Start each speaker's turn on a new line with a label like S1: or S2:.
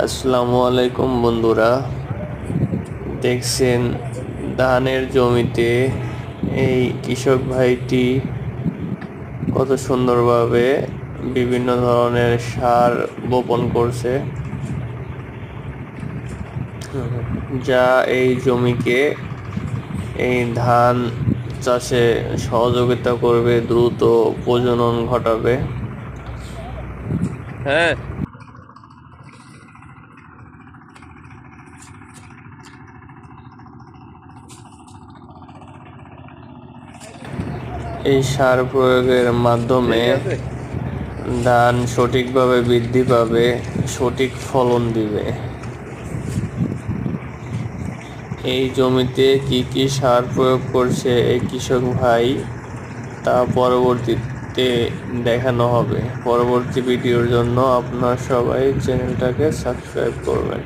S1: আসসালামু আলাইকুম বন্ধুরা, দেখছেন ধানের জমিতে এই কৃষক ভাইটি কত সুন্দরভাবে বিভিন্ন ধরনের সার বপন করছে, যা এই জমিকে এই ধান চাষে সহযোগিতা করবে, দ্রুত প্রজনন ঘটাবে।
S2: হ্যাঁ।
S1: এই সার প্রয়োগের মাধ্যমে
S2: ঠিক আছে।
S1: ধান সঠিকভাবে বৃদ্ধি পাবে, সঠিক ফলন দিবে। এই জমিতে কি কি সার প্রয়োগ করছে এই কৃষক ভাই, তা পরবর্তীতে দেখানো হবে। পরবর্তী ভিডিওর জন্য আপনারা সবাই চ্যানেলটাকে সাবস্ক্রাইব করবেন।